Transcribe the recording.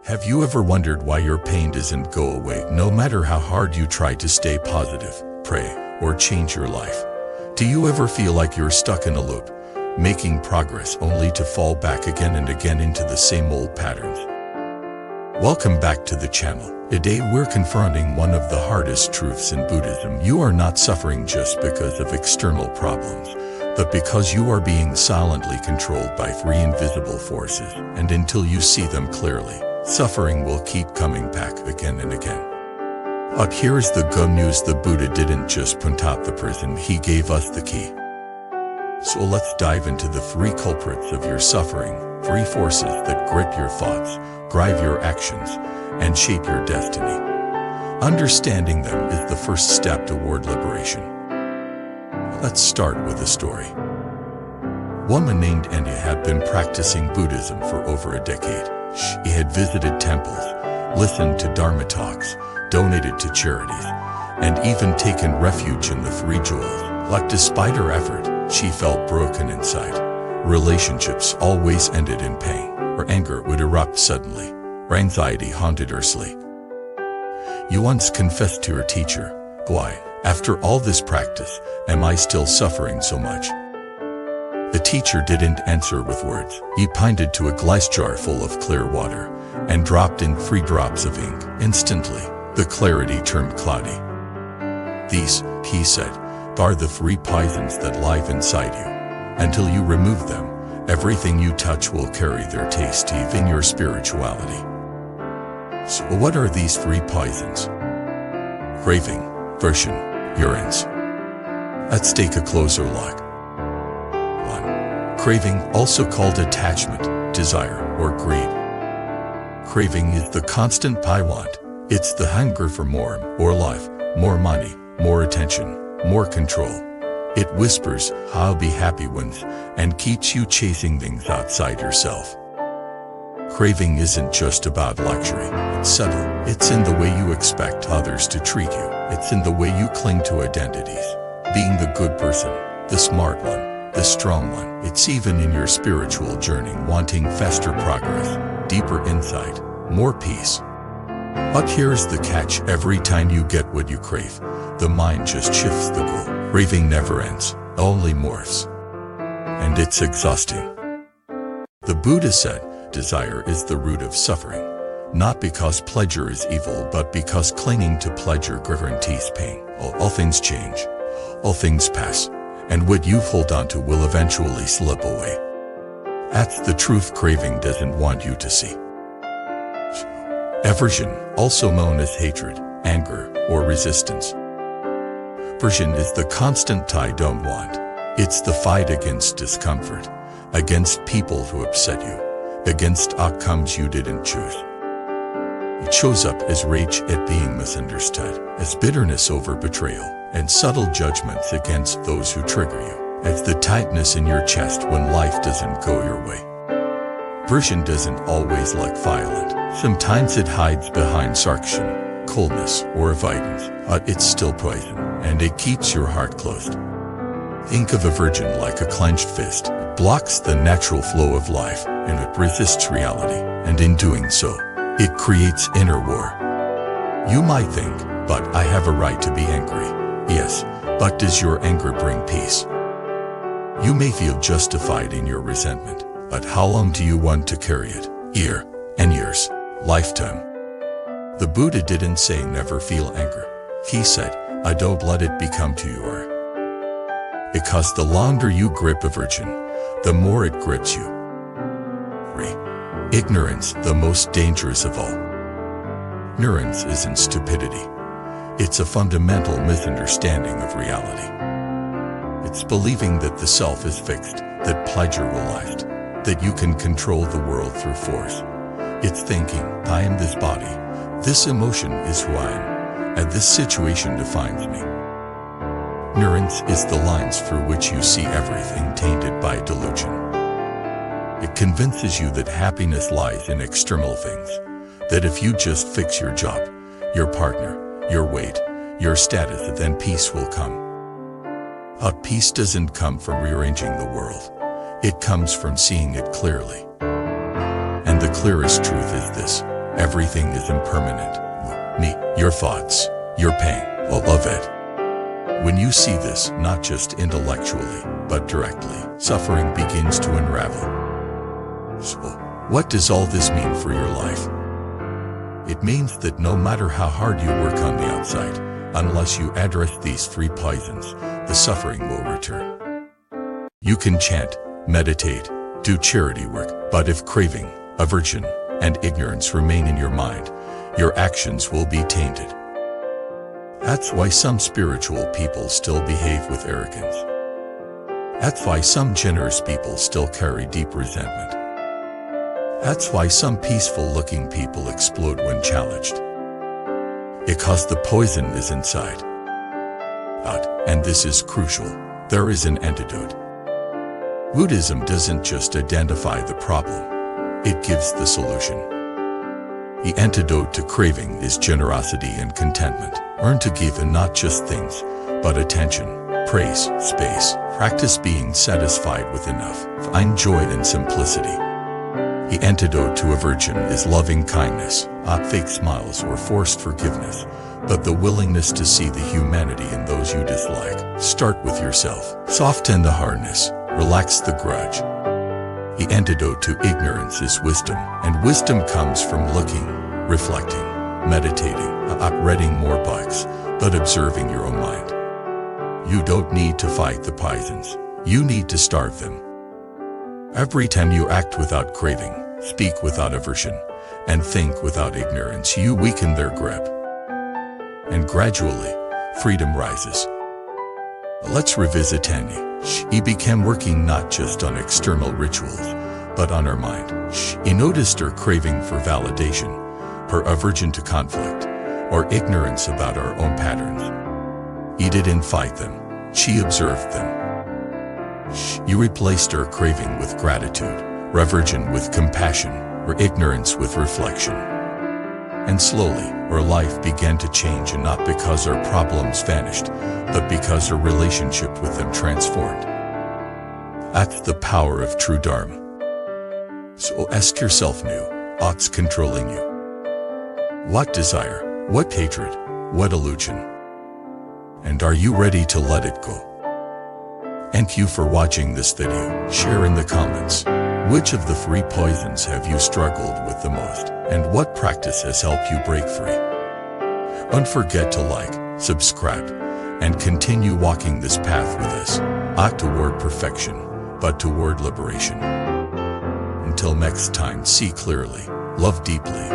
Have you ever wondered why your pain doesn't go away no matter how hard you try to stay positive, pray, or change your life? Do you ever feel like you're stuck in a loop, making progress only to fall back again and again into the same old patterns? Welcome back to the channel. Today we're confronting one of the hardest truths in Buddhism. You are not suffering just because of external problems, but because you are being silently controlled by three invisible forces, and until you see them clearly, suffering will keep coming back again and again. But here's the good news: the Buddha didn't just point out the prison, he gave us the key. So let's dive into the three culprits of your suffering, three forces that grip your thoughts, drive your actions, and shape your destiny. Understanding them is the first step toward liberation. Let's start with a story. A woman named Anya had been practicing Buddhism for over a decade. She had visited temples, listened to Dharma talks, donated to charities, and even taken refuge in the Three Jewels. But despite her effort, she felt broken inside. Relationships always ended in pain. Her anger would erupt suddenly. Her anxiety haunted her sleep. You once confessed to her teacher, "Why, after all this practice, am I still suffering so much?" The teacher didn't answer with words. He pointed to a glass jar full of clear water and dropped in 3 drops of ink. Instantly, the clarity turned cloudy. "These," he said, "are the 3 poisons that live inside you. Until you remove them, everything you touch will carry their taste, even your spirituality." So what are these 3 poisons? Craving, aversion, ignorance. Let's take a closer look. 1. Craving, also called attachment, desire, or greed. Craving is the constant I want. It's the hunger for more life, more money, more attention, more control. It whispers, "I'll be happy once," and keeps you chasing things outside yourself. Craving isn't just about luxury. It's subtle. It's in the way you expect others to treat you. It's in the way you cling to identities. Being the good person, the smart one, the strong one. It's even in your spiritual journey, wanting faster progress, deeper insight, more peace. But here's the catch: every time you get what you crave, the mind just shifts the goal. Craving never ends, only morphs. And it's exhausting. The Buddha said, desire is the root of suffering, not because pleasure is evil, but because clinging to pleasure guarantees pain. All things change, all things pass, and what you hold on to will eventually slip away. That's the truth craving doesn't want you to see. Aversion, also known as hatred, anger, or resistance. Aversion is the constant I don't want. It's the fight against discomfort, against people who upset you, against outcomes you didn't choose. It shows up as rage at being misunderstood, as bitterness over betrayal, and subtle judgments against those who trigger you, as the tightness in your chest when life doesn't go your way. Aversion doesn't always look violent. Sometimes it hides behind sarcasm, coldness, or avoidance, but it's still poison, and it keeps your heart closed. Think of aversion like a clenched fist. It blocks the natural flow of life, and it resists reality, and in doing so, it creates inner war. You might think, "But I have a right to be angry." Yes, but does your anger bring peace? You may feel justified in your resentment, but how long do you want to carry it? Year and years, lifetime. The Buddha didn't say never feel anger. He said, "I don't let it become to you." Because the longer you grip aversion, the more it grips you. 3. Ignorance, the most dangerous of all. Ignorance isn't stupidity. It's a fundamental misunderstanding of reality. It's believing that the self is fixed, that pleasure will last, that you can control the world through force. It's thinking, "I am this body, this emotion is who I am, and this situation defines me." Ignorance is the lines through which you see everything, tainted by delusion. It convinces you that happiness lies in external things, that if you just fix your job, your partner, your weight, your status, then peace will come. But peace doesn't come from rearranging the world. It comes from seeing it clearly. And the clearest truth is this: Everything is impermanent. Me, your thoughts, your pain, all of it. When you see this, not just intellectually, but directly, suffering begins to unravel. So, what does all this mean for your life? It means that no matter how hard you work on the outside, unless you address these 3 poisons, the suffering will return. You can chant, meditate, do charity work, but if craving, aversion, and ignorance remain in your mind, your actions will be tainted. That's why some spiritual people still behave with arrogance. That's why some generous people still carry deep resentment. That's why some peaceful-looking people explode when challenged. Because the poison is inside. And this is crucial, there is an antidote. Buddhism doesn't just identify the problem, it gives the solution. The antidote to craving is generosity and contentment. Learn to give, and not just things, but attention, praise, space. Practice being satisfied with enough. Find joy in simplicity. The antidote to aversion is loving kindness, not fake smiles or forced forgiveness, but the willingness to see the humanity in those you dislike. Start with yourself. Soften the hardness, relax the grudge. The antidote to ignorance is wisdom, and wisdom comes from looking, reflecting, meditating, not reading more books, but observing your own mind. You don't need to fight the poisons, you need to starve them. Every time you act without craving, speak without aversion, and think without ignorance, you weaken their grip. And gradually, freedom rises. Let's revisit Tanya. She began working not just on external rituals, but on her mind. She noticed her craving for validation, her aversion to conflict, or ignorance about our own patterns. He didn't fight them, she observed them. She replaced her craving with gratitude, aversion with compassion, or ignorance with reflection. And slowly, her life began to change, and not because her problems vanished, but because her relationship with them transformed. That's the power of true Dharma. So ask yourself what's controlling you? What desire, what hatred, what illusion? And are you ready to let it go? Thank you for watching this video. Share in the comments. Which of the 3 poisons have you struggled with the most? And what practice has helped you break free? Don't forget to like, subscribe, and continue walking this path with us, not toward perfection, but toward liberation. Until next time, see clearly, love deeply,